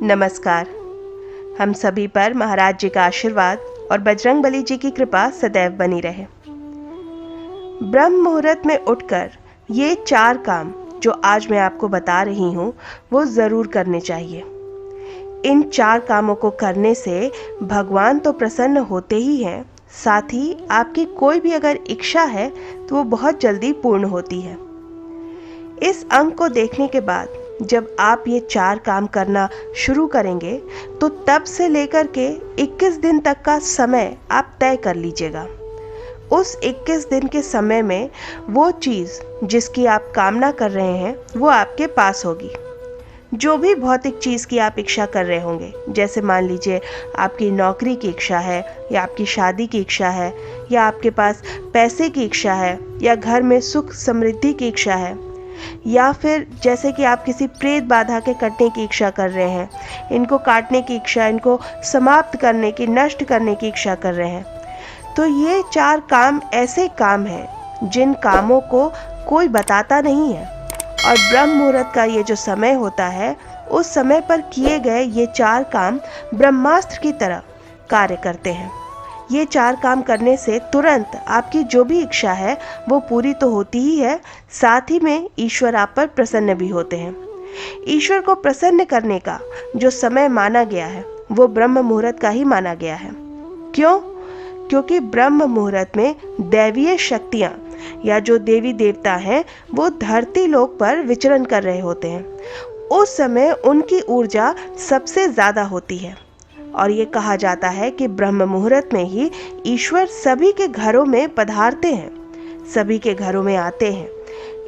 नमस्कार। हम सभी पर महाराज जी का आशीर्वाद और बजरंगबली जी की कृपा सदैव बनी रहे। ब्रह्म मुहूर्त में उठकर ये 4 काम जो आज मैं आपको बता रही हूँ वो ज़रूर करने चाहिए। इन 4 कामों को करने से भगवान तो प्रसन्न होते ही हैं, साथ ही आपकी कोई भी अगर इच्छा है तो वो बहुत जल्दी पूर्ण होती है। इस अंक को देखने के बाद जब आप ये 4 काम करना शुरू करेंगे तो तब से लेकर के 21 दिन तक का समय आप तय कर लीजिएगा। उस 21 दिन के समय में वो चीज़ जिसकी आप कामना कर रहे हैं वो आपके पास होगी। जो भी भौतिक चीज़ की आप इच्छा कर रहे होंगे, जैसे मान लीजिए आपकी नौकरी की इच्छा है या आपकी शादी की इच्छा है या आपके पास पैसे की इच्छा है या घर में सुख समृद्धि की इच्छा है, या फिर जैसे कि आप किसी प्रेत बाधा के कटने की इच्छा कर रहे हैं, इनको काटने की इच्छा, इनको समाप्त करने की, नष्ट करने की इच्छा कर रहे हैं, तो ये 4 काम ऐसे काम हैं जिन कामों को कोई बताता नहीं है। और ब्रह्म मुहूर्त का ये जो समय होता है, उस समय पर किए गए ये 4 काम ब्रह्मास्त्र की तरह कार्य करते हैं। ये 4 काम करने से तुरंत आपकी जो भी इच्छा है वो पूरी तो होती ही है, साथ ही में ईश्वर आप पर प्रसन्न भी होते हैं। ईश्वर को प्रसन्न करने का जो समय माना गया है वो ब्रह्म मुहूर्त का ही माना गया है। क्यों? क्योंकि ब्रह्म मुहूर्त में दैवीय शक्तियाँ या जो देवी देवता हैं वो धरती लोक पर विचरण कर रहे होते हैं। उस समय उनकी ऊर्जा सबसे ज़्यादा होती है और ये कहा जाता है कि ब्रह्म मुहूर्त में ही ईश्वर सभी के घरों में पधारते हैं, सभी के घरों में आते हैं।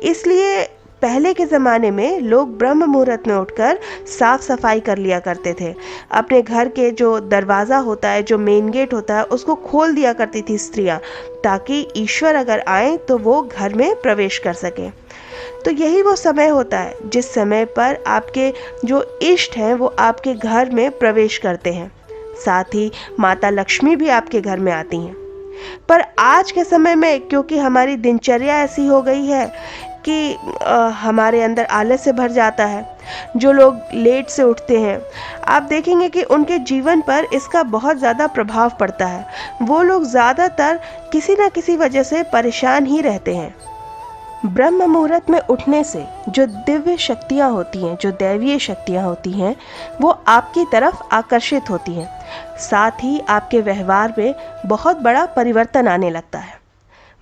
इसलिए पहले के ज़माने में लोग ब्रह्म मुहूर्त में उठकर साफ सफाई कर लिया करते थे। अपने घर के जो दरवाज़ा होता है, जो मेन गेट होता है, उसको खोल दिया करती थी स्त्रियां, ताकि ईश्वर अगर आए तो वो घर में प्रवेश कर सकें। तो यही वो समय होता है जिस समय पर आपके जो इष्ट हैं वो आपके घर में प्रवेश करते हैं, साथ ही माता लक्ष्मी भी आपके घर में आती हैं। पर आज के समय में क्योंकि हमारी दिनचर्या ऐसी हो गई है कि हमारे अंदर आलस से भर जाता है, जो लोग लेट से उठते हैं, आप देखेंगे कि उनके जीवन पर इसका बहुत ज़्यादा प्रभाव पड़ता है। वो लोग ज़्यादातर किसी न किसी वजह से परेशान ही रहते हैं। ब्रह्म मुहूर्त में उठने से जो दिव्य शक्तियाँ होती हैं, जो दैवीय शक्तियाँ होती हैं, वो आपकी तरफ आकर्षित होती हैं, साथ ही आपके व्यवहार में बहुत बड़ा परिवर्तन आने लगता है।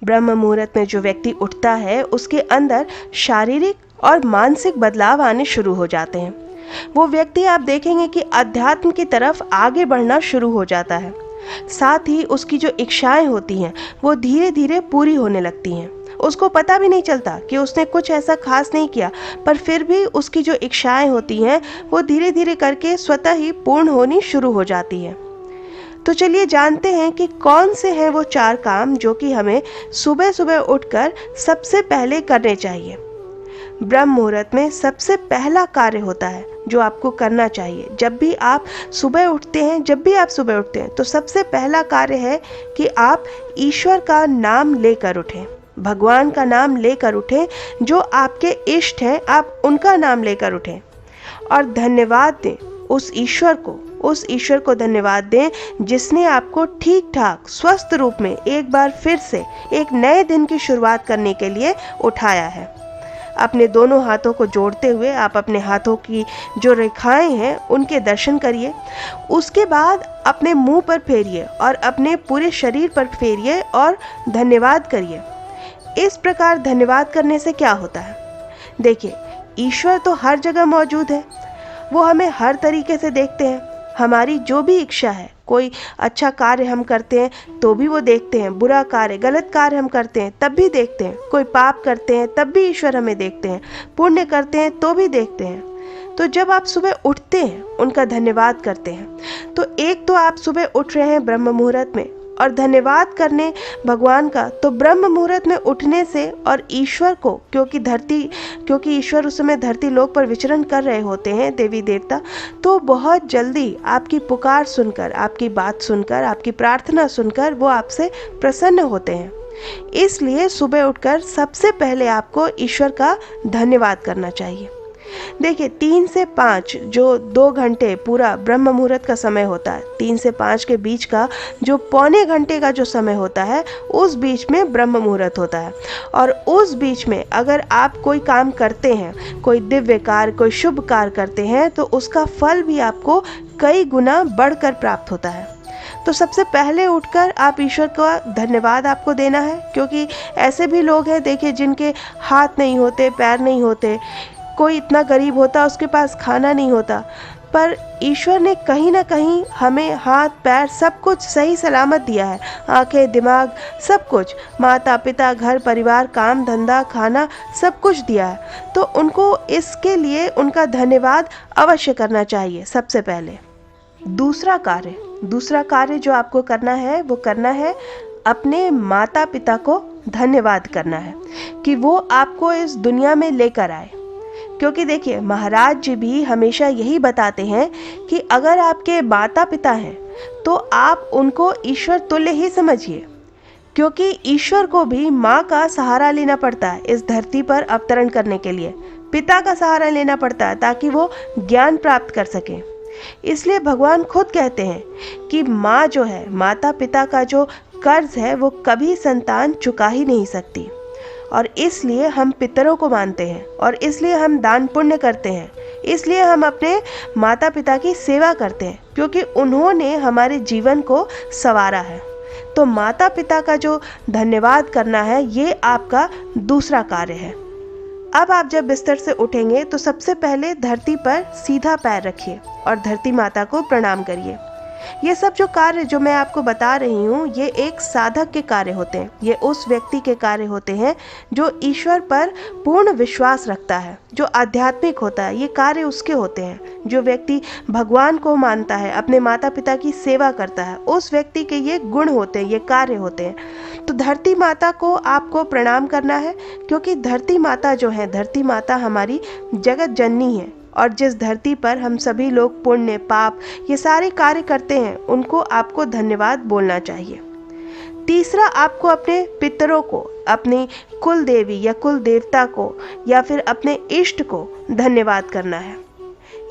ब्रह्म मुहूर्त में जो व्यक्ति उठता है उसके अंदर शारीरिक और मानसिक बदलाव आने शुरू हो जाते हैं। वो व्यक्ति आप देखेंगे कि अध्यात्म की तरफ आगे बढ़ना शुरू हो जाता है, साथ ही उसकी जो इच्छाएं होती हैं वो धीरे धीरे पूरी होने लगती हैं। उसको पता भी नहीं चलता कि उसने कुछ ऐसा खास नहीं किया, पर फिर भी उसकी जो इच्छाएं होती हैं वो धीरे धीरे करके स्वतः ही पूर्ण होनी शुरू हो जाती है। तो चलिए जानते हैं कि कौन से हैं वो 4 काम जो कि हमें सुबह सुबह उठकर सबसे पहले करने चाहिए। ब्रह्म मुहूर्त में सबसे पहला कार्य होता है जो आपको करना चाहिए। जब भी आप सुबह उठते हैं तो सबसे पहला कार्य है कि आप ईश्वर का नाम लेकर उठें, भगवान का नाम लेकर उठें। जो आपके इष्ट हैं आप उनका नाम लेकर उठें और धन्यवाद दें उस ईश्वर को धन्यवाद दें जिसने आपको ठीक ठाक स्वस्थ रूप में एक बार फिर से एक नए दिन की शुरुआत करने के लिए उठाया है। अपने दोनों हाथों को जोड़ते हुए आप अपने हाथों की जो रेखाएं हैं उनके दर्शन करिए। उसके बाद अपने मुंह पर फेरिए और अपने पूरे शरीर पर फेरिए और धन्यवाद करिए। इस प्रकार धन्यवाद करने से क्या होता है? देखिए, ईश्वर तो हर जगह मौजूद है, वो हमें हर तरीके से देखते हैं। हमारी जो भी इच्छा है, कोई अच्छा कार्य हम करते हैं तो भी वो देखते हैं, बुरा कार्य, गलत कार्य हम करते हैं तब भी देखते हैं, कोई पाप करते हैं तब भी ईश्वर हमें देखते हैं, पुण्य करते हैं तो भी देखते हैं। तो जब आप सुबह उठते हैं उनका धन्यवाद करते हैं। तो एक तो आप सुबह उठ रहे हैं ब्रह्म मुहूर्त में और धन्यवाद करने भगवान का, तो ब्रह्म मुहूर्त में उठने से और ईश्वर को, क्योंकि ईश्वर उस समय धरती लोक पर विचरण कर रहे होते हैं, देवी देवता, तो बहुत जल्दी आपकी पुकार सुनकर, आपकी बात सुनकर, आपकी प्रार्थना सुनकर वो आपसे प्रसन्न होते हैं। इसलिए सुबह उठकर सबसे पहले आपको ईश्वर का धन्यवाद करना चाहिए। देखिए 3 से 5 जो 2 घंटे पूरा ब्रह्म मुहूर्त का समय होता है, 3 से 5 के बीच का जो पौने घंटे का जो समय होता है, उस बीच में ब्रह्म मुहूर्त होता है। और उस बीच में अगर आप कोई काम करते हैं, कोई दिव्य कार्य, कोई शुभ कार्य करते हैं, तो उसका फल भी आपको कई गुना बढ़कर प्राप्त होता है। तो सबसे पहले उठकर आप ईश्वर का धन्यवाद आपको देना है, क्योंकि ऐसे भी लोग हैं देखिए जिनके हाथ नहीं होते, पैर नहीं होते, कोई इतना गरीब होता उसके पास खाना नहीं होता, पर ईश्वर ने कहीं ना कहीं हमें हाथ पैर सब कुछ सही सलामत दिया है, आंखें, दिमाग, सब कुछ, माता पिता, घर परिवार, काम धंधा, खाना, सब कुछ दिया है। तो उनको इसके लिए उनका धन्यवाद अवश्य करना चाहिए सबसे पहले। दूसरा कार्य जो आपको करना है वो करना है अपने माता पिता को धन्यवाद करना है कि वो आपको इस दुनिया में लेकर आए। क्योंकि देखिए महाराज जी भी हमेशा यही बताते हैं कि अगर आपके माता पिता हैं तो आप उनको ईश्वर तुल्य ही समझिए, क्योंकि ईश्वर को भी माँ का सहारा लेना पड़ता है इस धरती पर अवतरण करने के लिए, पिता का सहारा लेना पड़ता है ताकि वो ज्ञान प्राप्त कर सके। इसलिए भगवान खुद कहते हैं कि माँ जो है, माता पिता का जो कर्ज है वो कभी संतान चुका ही नहीं सकती। और इसलिए हम पितरों को मानते हैं और इसलिए हम दान पुण्य करते हैं, इसलिए हम अपने माता पिता की सेवा करते हैं, क्योंकि उन्होंने हमारे जीवन को संवारा है। तो माता पिता का जो धन्यवाद करना है ये आपका दूसरा कार्य है। अब आप जब बिस्तर से उठेंगे तो सबसे पहले धरती पर सीधा पैर रखिए और धरती माता को प्रणाम करिए। ये सब जो कार्य जो मैं आपको बता रही हूँ ये एक साधक के कार्य होते हैं, ये उस व्यक्ति के कार्य होते हैं जो ईश्वर पर पूर्ण विश्वास रखता है, जो आध्यात्मिक होता है, ये कार्य उसके होते हैं। जो व्यक्ति भगवान को मानता है, अपने माता पिता की सेवा करता है, उस व्यक्ति के ये गुण होते हैं, ये कार्य होते हैं। तो धरती माता को आपको प्रणाम करना है, क्योंकि धरती माता जो है, धरती माता हमारी जगत जननी है और जिस धरती पर हम सभी लोग पुण्य पाप ये सारे कार्य करते हैं उनको आपको धन्यवाद बोलना चाहिए। तीसरा, आपको अपने पितरों को, अपनी कुल देवी या कुल देवता को या फिर अपने इष्ट को धन्यवाद करना है।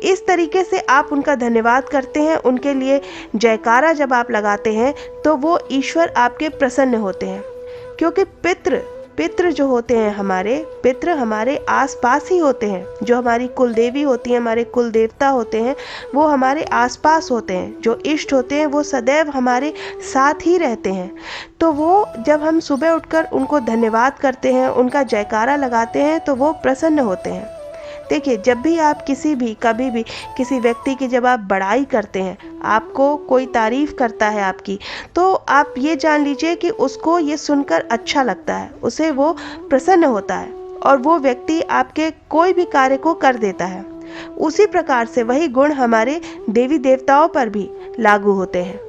इस तरीके से आप उनका धन्यवाद करते हैं, उनके लिए जयकारा जब आप लगाते हैं तो वो ईश्वर आपके प्रसन्न होते हैं। क्योंकि पितृ जो होते हैं, हमारे पितृ हमारे आसपास ही होते हैं। जो हमारी कुल देवी होती हैं, हमारे कुल देवता होते हैं, वो हमारे आसपास होते हैं। जो इष्ट होते हैं वो सदैव हमारे साथ ही रहते हैं। तो वो जब हम सुबह उठकर उनको धन्यवाद करते हैं, उनका जयकारा लगाते हैं, तो वो प्रसन्न होते हैं। देखिए जब भी आप कभी भी किसी व्यक्ति की जब आप बड़ाई करते हैं, आपको कोई तारीफ करता है आपकी, तो आप ये जान लीजिए कि उसको ये सुनकर अच्छा लगता है, उसे वो प्रसन्न होता है और वो व्यक्ति आपके कोई भी कार्य को कर देता है। उसी प्रकार से वही गुण हमारे देवी देवताओं पर भी लागू होते हैं।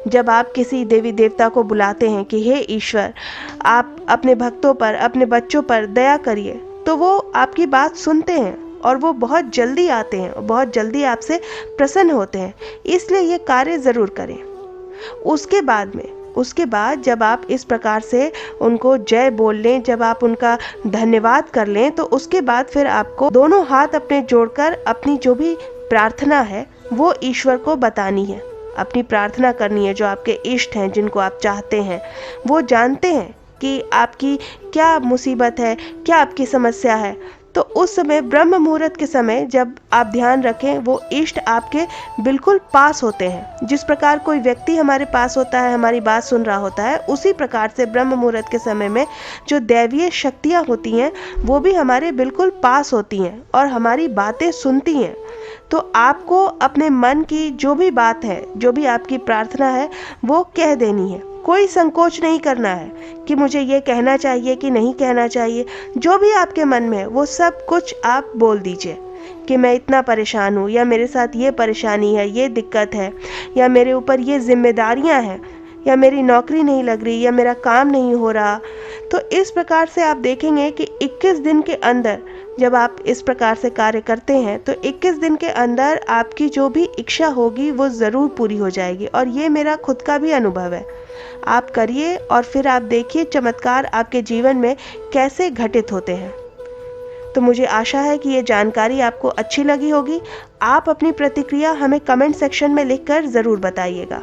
जब आप किसी देवी देवता को बुलाते हैं कि हे ईश्वर, आप अपने भक्तों पर, अपने बच्चों पर दया करिए, तो वो आपकी बात सुनते हैं और वो बहुत जल्दी आते हैं, बहुत जल्दी आपसे प्रसन्न होते हैं। इसलिए ये कार्य ज़रूर करें। उसके बाद जब आप इस प्रकार से उनको जय बोल लें, जब आप उनका धन्यवाद कर लें, तो उसके बाद फिर आपको दोनों हाथ अपने जोड़कर अपनी जो भी प्रार्थना है वो ईश्वर को बतानी है, अपनी प्रार्थना करनी है। जो आपके इष्ट हैं, जिनको आप चाहते हैं, वो जानते हैं कि आपकी क्या मुसीबत है, क्या आपकी समस्या है। तो उस समय ब्रह्म मुहूर्त के समय जब आप ध्यान रखें, वो इष्ट आपके बिल्कुल पास होते हैं। जिस प्रकार कोई व्यक्ति हमारे पास होता है, हमारी बात सुन रहा होता है, उसी प्रकार से ब्रह्म मुहूर्त के समय में जो दैवीय शक्तियाँ होती हैं वो भी हमारे बिल्कुल पास होती हैं और हमारी बातें सुनती हैं। तो आपको अपने मन की जो भी बात है, जो भी आपकी प्रार्थना है, वो कह देनी है। कोई संकोच नहीं करना है कि मुझे ये कहना चाहिए कि नहीं कहना चाहिए। जो भी आपके मन में है वो सब कुछ आप बोल दीजिए कि मैं इतना परेशान हूँ, या मेरे साथ ये परेशानी है, ये दिक्कत है, या मेरे ऊपर ये जिम्मेदारियाँ हैं, या मेरी नौकरी नहीं लग रही, या मेरा काम नहीं हो रहा। तो इस प्रकार से आप देखेंगे कि 21 दिन के अंदर जब आप इस प्रकार से कार्य करते हैं तो 21 दिन के अंदर आपकी जो भी इच्छा होगी वो ज़रूर पूरी हो जाएगी। और ये मेरा खुद का भी अनुभव है। आप करिए और फिर आप देखिए चमत्कार आपके जीवन में कैसे घटित होते हैं। तो मुझे आशा है कि ये जानकारी आपको अच्छी लगी होगी। आप अपनी प्रतिक्रिया हमें कमेंट सेक्शन में लिखकर ज़रूर बताइएगा।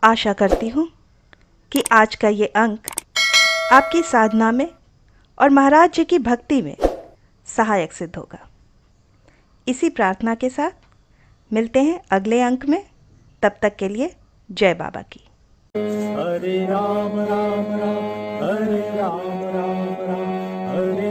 आशा करती हूँ कि आज का ये अंक आपकी साधना में और महाराज जी की भक्ति में सहायक सिद्ध होगा। इसी प्रार्थना के साथ मिलते हैं अगले अंक में। तब तक के लिए जय बाबा की। हरे राम राम राम, हरे राम राम राम, हरे